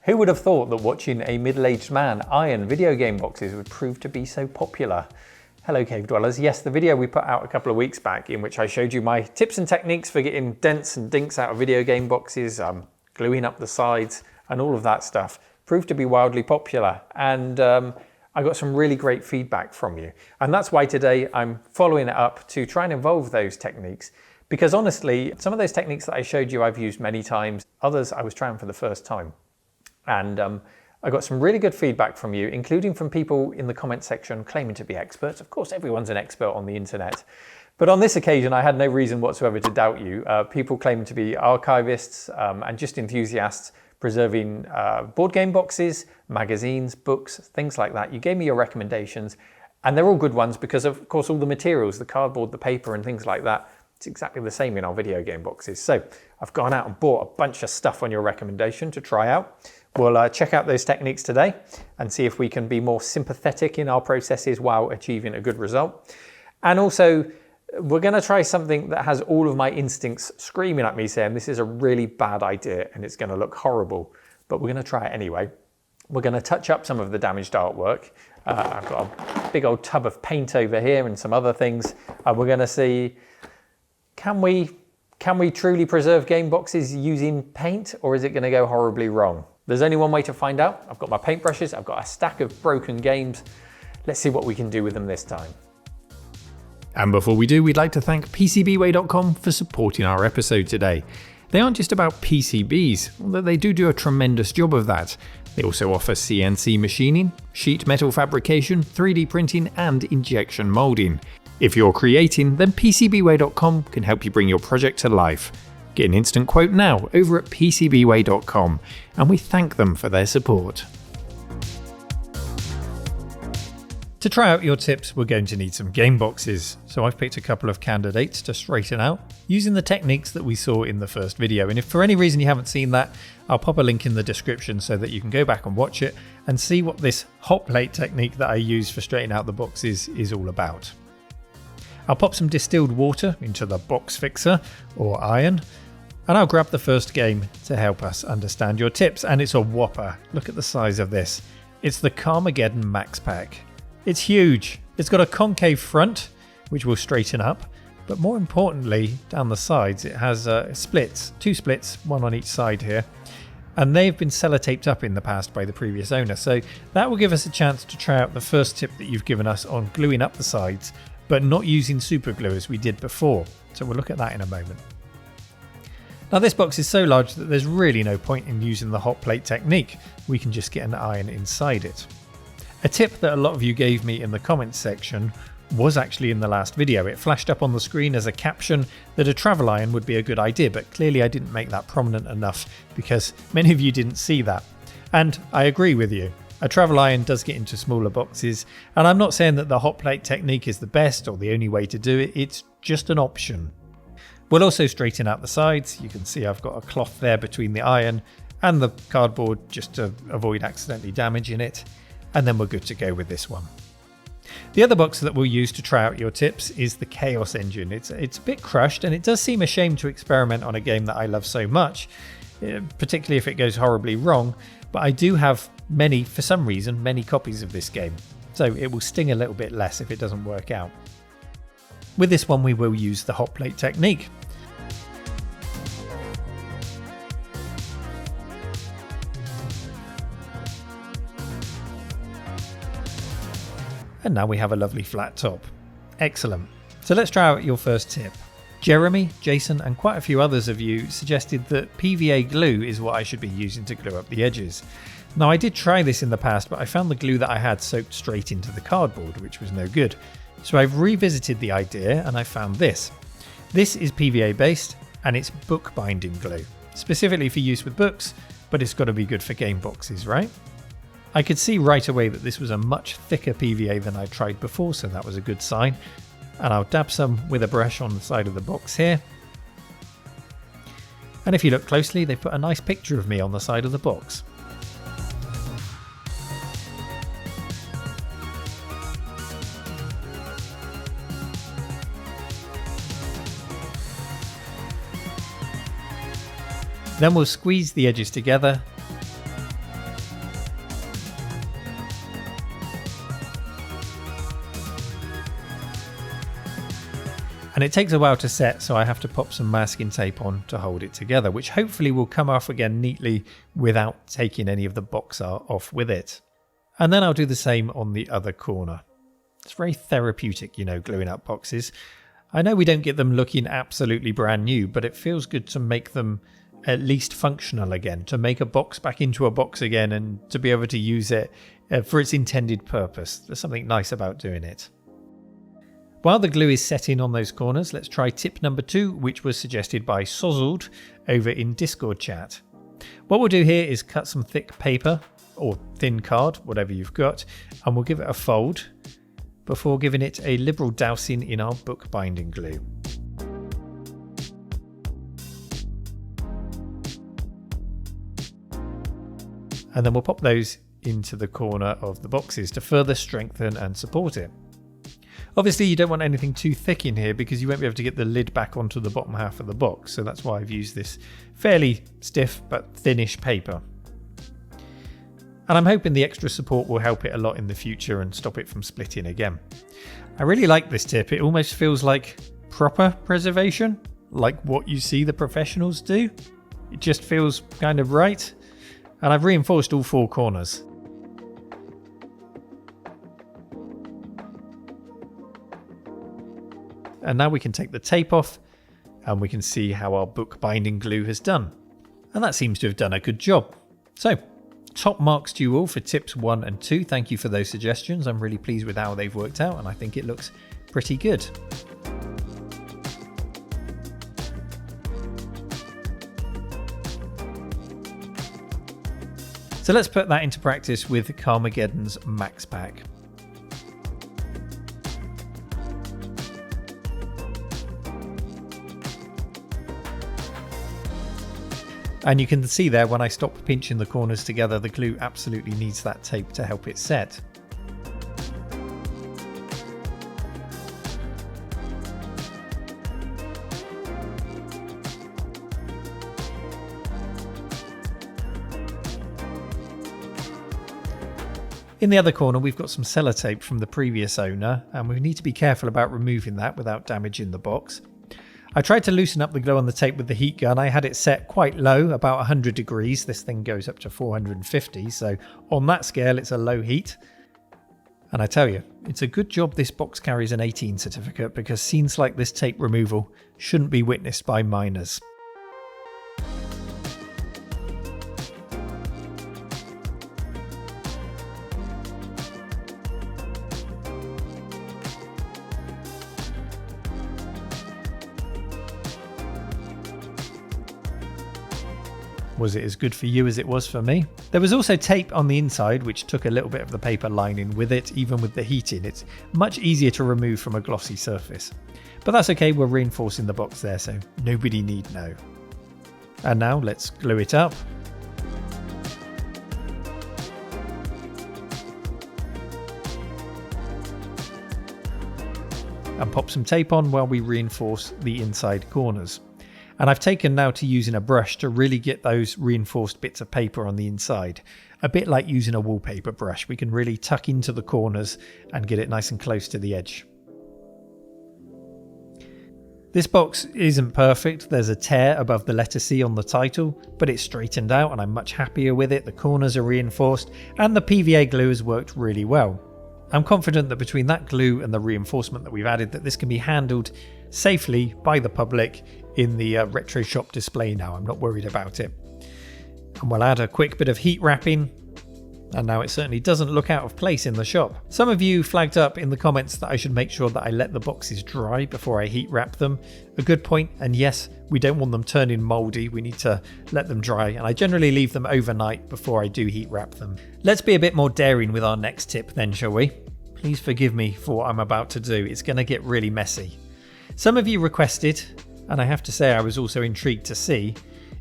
Who would have thought that watching a middle-aged man iron video game boxes would prove to be so popular? Hello cave dwellers. Yes, the video we put out a couple of weeks back in which I showed you my tips and techniques for getting dents and dinks out of video game boxes, gluing up the sides and all of that stuff proved to be wildly popular, and I got some really great feedback from you. And that's why today I'm following it up to try and evolve those techniques, because honestly, some of those techniques that I showed you I've used many times, others I was trying for the first time. And I got some really good feedback from you, including from people in the comment section claiming to be experts. Of course, everyone's an expert on the internet. But on this occasion, I had no reason whatsoever to doubt you. People claiming to be archivists and just enthusiasts preserving board game boxes, magazines, books, things like that. You gave me your recommendations, and they're all good ones because, of course, all the materials, the cardboard, the paper, and things like that, it's exactly the same in our video game boxes. So I've gone out and bought a bunch of stuff on your recommendation to try out. We'll check out those techniques today and see if we can be more sympathetic in our processes while achieving a good result. And also, we're going to try something that has all of my instincts screaming at me saying this is a really bad idea and it's going to look horrible, but we're going to try it anyway. We're going to touch up some of the damaged artwork. I've got a big old tub of paint over here and some other things. We're going to see, can we truly preserve game boxes using paint, or is it going to go horribly wrong? There's only one way to find out. I've got my paintbrushes, I've got a stack of broken games. Let's see what we can do with them this time. And before we do, we'd like to thank PCBWay.com for supporting our episode today. They aren't just about PCBs, although they do a tremendous job of that. They also offer CNC machining, sheet metal fabrication, 3D printing, and injection molding. If you're creating, then PCBWay.com can help you bring your project to life. Get an instant quote now over at PCBWay.com, and we thank them for their support. To try out your tips, we're going to need some game boxes, so I've picked a couple of candidates to straighten out using the techniques that we saw in the first video. And if for any reason you haven't seen that, I'll pop a link in the description so that you can go back and watch it and see what this hot plate technique that I use for straightening out the boxes is all about. I'll pop some distilled water into the box fixer or iron, and I'll grab the first game to help us understand your tips. And it's a whopper. Look at the size of this. It's the Carmageddon Max Pack. It's huge. It's got a concave front, which will straighten up, but more importantly, down the sides, it has splits, 2 splits, one on each side here, and they've been sellotaped up in the past by the previous owner. So that will give us a chance to try out the first tip that you've given us on gluing up the sides, but not using super glue as we did before. So we'll look at that in a moment. Now this box is so large that there's really no point in using the hot plate technique. We can just get an iron inside it. A tip that a lot of you gave me in the comments section was actually in the last video. It flashed up on the screen as a caption that a travel iron would be a good idea, but clearly I didn't make that prominent enough because many of you didn't see that. And I agree with you. A travel iron does get into smaller boxes, and I'm not saying that the hot plate technique is the best or the only way to do it, it's just an option. We'll also straighten out the sides. You can see I've got a cloth there between the iron and the cardboard just to avoid accidentally damaging it. And then we're good to go with this one. The other box that we'll use to try out your tips is the Chaos Engine. It's a bit crushed, and it does seem a shame to experiment on a game that I love so much, particularly if it goes horribly wrong, but I do have for some reason, many copies of this game, so it will sting a little bit less if it doesn't work out. With this one, we will use the hot plate technique. And now we have a lovely flat top. Excellent. So let's try out your first tip. Jeremy, Jason, and quite a few others of you suggested that PVA glue is what I should be using to glue up the edges. Now I did try this in the past, but I found the glue that I had soaked straight into the cardboard, which was no good. So I've revisited the idea and I found this. This is PVA based and it's book binding glue, specifically for use with books, but it's got to be good for game boxes, right? I could see right away that this was a much thicker PVA than I tried before, so that was a good sign. And I'll dab some with a brush on the side of the box here. And if you look closely, they put a nice picture of me on the side of the box. Then we'll squeeze the edges together And it takes a while to set, so I have to pop some masking tape on to hold it together, which hopefully will come off again neatly without taking any of the box art off with it. And then I'll do the same on the other corner. It's very therapeutic, gluing up boxes. I know we don't get them looking absolutely brand new, but it feels good to make them at least functional again, to make a box back into a box again and to be able to use it for its intended purpose. There's something nice about doing it. While the glue is setting on those corners, let's try tip number 2, which was suggested by Sozzled over in Discord chat. What we'll do here is cut some thick paper or thin card, whatever you've got, and we'll give it a fold before giving it a liberal dousing in our book binding glue. And then we'll pop those into the corner of the boxes to further strengthen and support it. Obviously you don't want anything too thick in here because you won't be able to get the lid back onto the bottom half of the box, so that's why I've used this fairly stiff but thinnish paper. And I'm hoping the extra support will help it a lot in the future and stop it from splitting again. I really like this tip. It almost feels like proper preservation, like what you see the professionals do. It just feels kind of right. And I've reinforced all 4 corners. And now we can take the tape off and we can see how our book binding glue has done. And that seems to have done a good job. So, top marks to you all for tips 1 and 2. Thank you for those suggestions. I'm really pleased with how they've worked out and I think it looks pretty good. So let's put that into practice with Carmageddon's Max Pack. And you can see there when I stop pinching the corners together, the glue absolutely needs that tape to help it set. In the other corner, we've got some sellotape from the previous owner, and we need to be careful about removing that without damaging the box. I tried to loosen up the glue on the tape with the heat gun. I had it set quite low, about 100 degrees. This thing goes up to 450, so on that scale, it's a low heat. And I tell you, it's a good job this box carries an 18 certificate because scenes like this tape removal shouldn't be witnessed by minors. Was it as good for you as it was for me? There was also tape on the inside which took a little bit of the paper lining with it. Even with the heating, it's much easier to remove from a glossy surface. But that's okay, we're reinforcing the box there, so nobody need know. And now let's glue it up. And pop some tape on while we reinforce the inside corners. And I've taken now to using a brush to really get those reinforced bits of paper on the inside. A bit like using a wallpaper brush. We can really tuck into the corners and get it nice and close to the edge. This box isn't perfect. There's a tear above the letter C on the title, but it's straightened out and I'm much happier with it. The corners are reinforced and the PVA glue has worked really well. I'm confident that between that glue and the reinforcement that we've added, that this can be handled safely by the public in the retro shop display now. I'm not worried about it. And we'll add a quick bit of heat wrapping, and now it certainly doesn't look out of place in the shop. Some of you flagged up in the comments that I should make sure that I let the boxes dry before I heat wrap them. A good point, and yes, we don't want them turning mouldy. We need to let them dry, and I generally leave them overnight before I do heat wrap them. Let's be a bit more daring with our next tip then, shall we? Please forgive me for what I'm about to do. It's going to get really messy. Some of you requested, and I have to say I was also intrigued to see,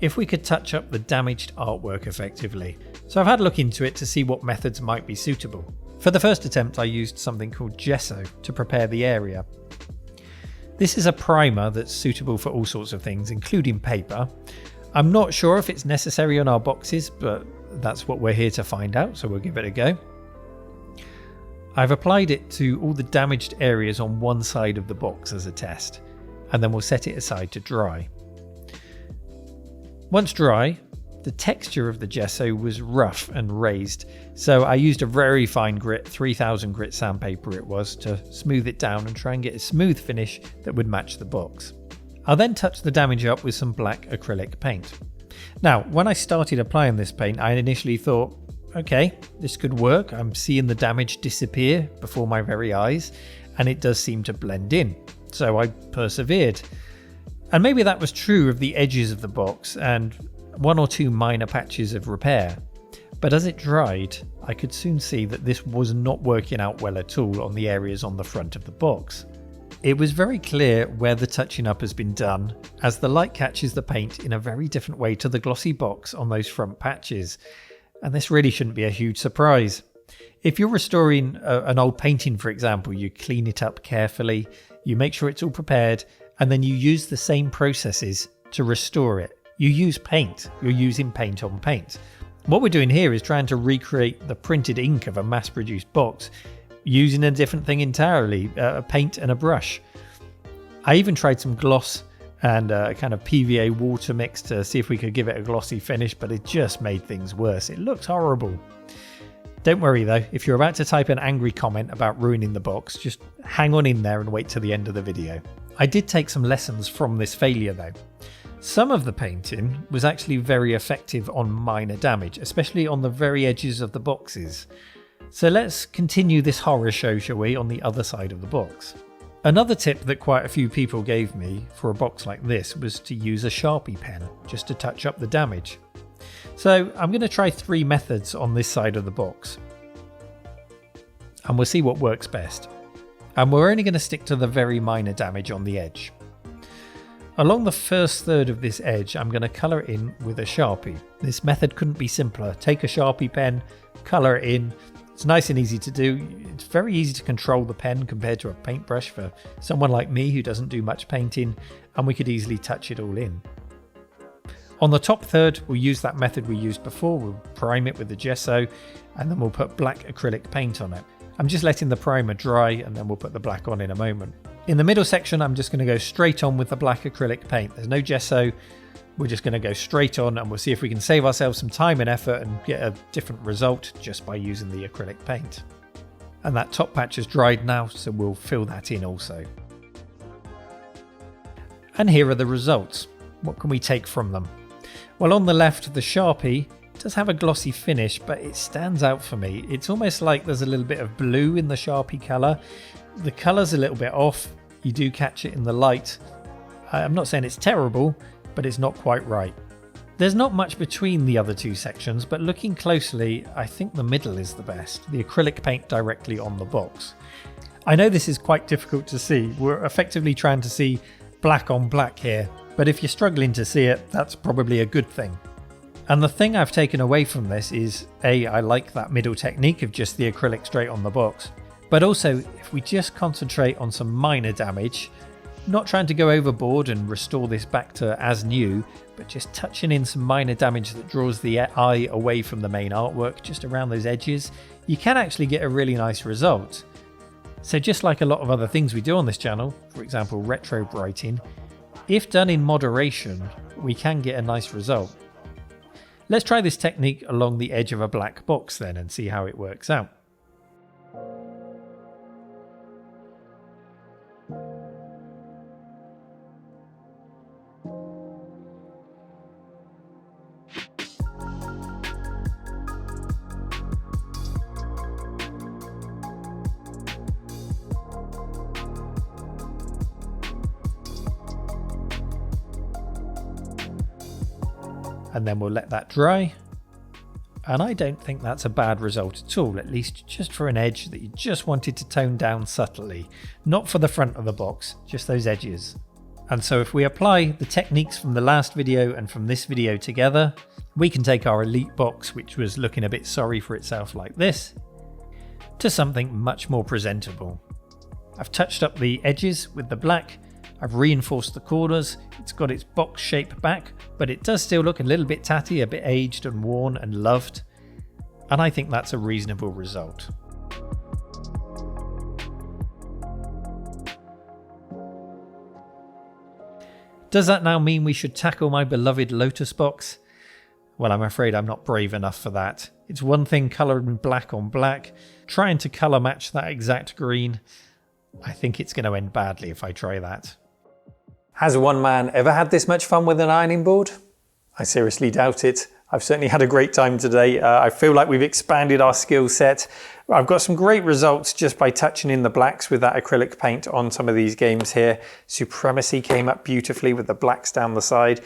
if we could touch up the damaged artwork effectively. So I've had a look into it to see what methods might be suitable. For the first attempt I used something called gesso to prepare the area. This is a primer that's suitable for all sorts of things, including paper. I'm not sure if it's necessary on our boxes, but that's what we're here to find out, so we'll give it a go. I've applied it to all the damaged areas on one side of the box as a test. and then we'll set it aside to dry. Once dry, the texture of the gesso was rough and raised, so I used a very fine grit, 3000 grit sandpaper it was, to smooth it down and try and get a smooth finish that would match the box. I'll then touch the damage up with some black acrylic paint. Now, when I started applying this paint, I initially thought, okay, this could work. I'm seeing the damage disappear before my very eyes, and it does seem to blend in. So I persevered. And maybe that was true of the edges of the box and one or two minor patches of repair. But as it dried, I could soon see that this was not working out well at all on the areas on the front of the box. It was very clear where the touching up has been done, as the light catches the paint in a very different way to the glossy box on those front patches. And this really shouldn't be a huge surprise. If you're restoring an old painting, for example, you clean it up carefully, you make sure it's all prepared, and then you use the same processes to restore it. You use paint. You're using paint on paint. What we're doing here is trying to recreate the printed ink of a mass-produced box using a different thing entirely, a paint and a brush. I even tried some gloss and a kind of PVA water mix to see if we could give it a glossy finish, but it just made things worse. It looked horrible. Don't worry though, if you're about to type an angry comment about ruining the box, just hang on in there and wait till the end of the video. I did take some lessons from this failure though. Some of the painting was actually very effective on minor damage, especially on the very edges of the boxes. So let's continue this horror show, shall we, on the other side of the box. Another tip that quite a few people gave me for a box like this was to use a Sharpie pen, just to touch up the damage. So I'm going to try 3 methods on this side of the box, and we'll see what works best. And we're only going to stick to the very minor damage on the edge. Along the first third of this edge, I'm going to colour it in with a Sharpie. This method couldn't be simpler. Take a Sharpie pen, colour it in. It's nice and easy to do. It's very easy to control the pen compared to a paintbrush for someone like me who doesn't do much painting, and we could easily touch it all in. On the top third, we'll use that method we used before. We'll prime it with the gesso, and then we'll put black acrylic paint on it. I'm just letting the primer dry, and then we'll put the black on in a moment. In the middle section, I'm just going to go straight on with the black acrylic paint. There's no gesso. We're just going to go straight on, and we'll see if we can save ourselves some time and effort and get a different result just by using the acrylic paint. And that top patch is dried now, so we'll fill that in also. And here are the results. What can we take from them? Well, on the left, the Sharpie does have a glossy finish, but it stands out for me. It's almost like there's a little bit of blue in the Sharpie colour. The colour's a little bit off. You do catch it in the light. I'm not saying it's terrible, but it's not quite right. There's not much between the other 2 sections, but looking closely, I think the middle is the best. The acrylic paint directly on the box. I know this is quite difficult to see. We're effectively trying to see black on black here, but if you're struggling to see it, that's probably a good thing. And the thing I've taken away from this is, A, I like that middle technique of just the acrylic straight on the box. But also, if we just concentrate on some minor damage, not trying to go overboard and restore this back to as new, but just touching in some minor damage that draws the eye away from the main artwork, just around those edges, you can actually get a really nice result. So just like a lot of other things we do on this channel, for example retro brighting, if done in moderation, we can get a nice result. Let's try this technique along the edge of a black box then and see how it works out. And then we'll let that dry. And I don't think that's a bad result at all, at least just for an edge that you just wanted to tone down subtly. Not for the front of the box, just those edges. And so if we apply the techniques from the last video and from this video together, we can take our Elite box, which was looking a bit sorry for itself like this, to something much more presentable. I've touched up the edges with the black, I've reinforced the corners, it's got its box shape back, but it does still look a little bit tatty, a bit aged and worn and loved, and I think that's a reasonable result. Does that now mean we should tackle my beloved Lotus box? Well, I'm afraid I'm not brave enough for that. It's one thing colouring black on black, trying to colour match that exact green. I think it's going to end badly if I try that. Has one man ever had this much fun with an ironing board? I seriously doubt it. I've certainly had a great time today. I feel like we've expanded our skill set. I've got some great results just by touching in the blacks with that acrylic paint on some of these games here. Supremacy came up beautifully with the blacks down the side.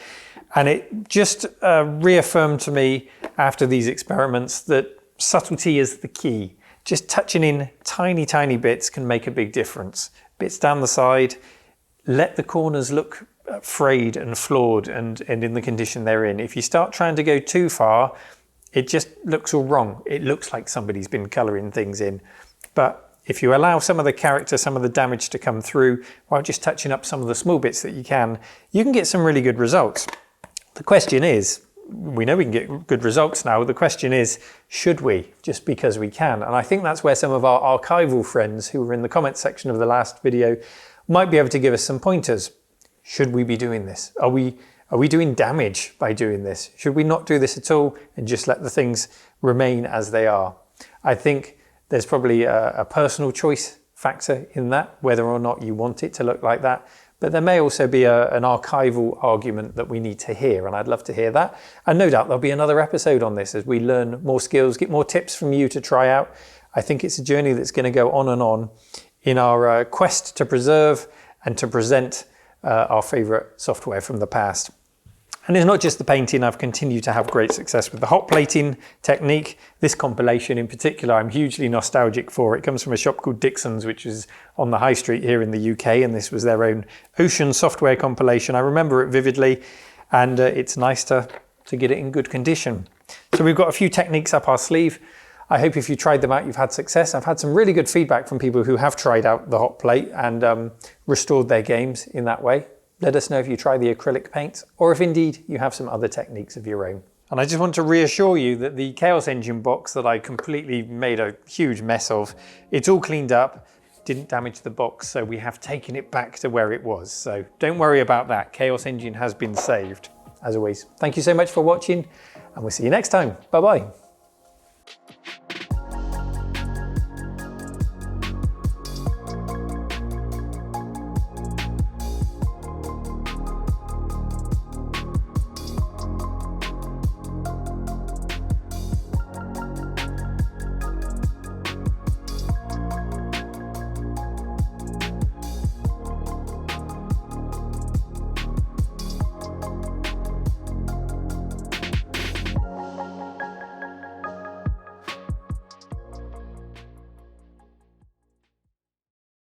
And it just reaffirmed to me after these experiments that subtlety is the key. Just touching in tiny, tiny bits can make a big difference. Bits down the side, let the corners look frayed and flawed and in the condition they're in. If you start trying to go too far, it just looks all wrong. It looks like somebody's been colouring things in. But if you allow some of the character, some of the damage to come through, while just touching up some of the small bits that you can get some really good results. The question is, we know we can get good results now. The question is, should we, just because we can? And I think that's where some of our archival friends who were in the comments section of the last video might be able to give us some pointers. Should we be doing this? Are we doing damage by doing this? Should we not do this at all and just let the things remain as they are? I think there's probably a personal choice factor in that, whether or not you want it to look like that. But there may also be an archival argument that we need to hear, and I'd love to hear that. And no doubt there'll be another episode on this as we learn more skills, get more tips from you to try out. I think it's a journey that's going to go on and on in our quest to preserve and to present our favourite software from the past. And it's not just the painting. I've continued to have great success with the hot plating technique. This compilation in particular, I'm hugely nostalgic for. It comes from a shop called Dixon's, which is on the high street here in the UK, and this was their own ocean software compilation. I remember it vividly, and it's nice to get it in good condition. So we've got a few techniques up our sleeve. I hope if you tried them out, you've had success. I've had some really good feedback from people who have tried out the hot plate and restored their games in that way. Let us know if you try the acrylic paint or if indeed you have some other techniques of your own. And I just want to reassure you that the Chaos Engine box that I completely made a huge mess of, it's all cleaned up, didn't damage the box, so we have taken it back to where it was. So don't worry about that. Chaos Engine has been saved. As always, thank you so much for watching, and we'll see you next time. Bye-bye.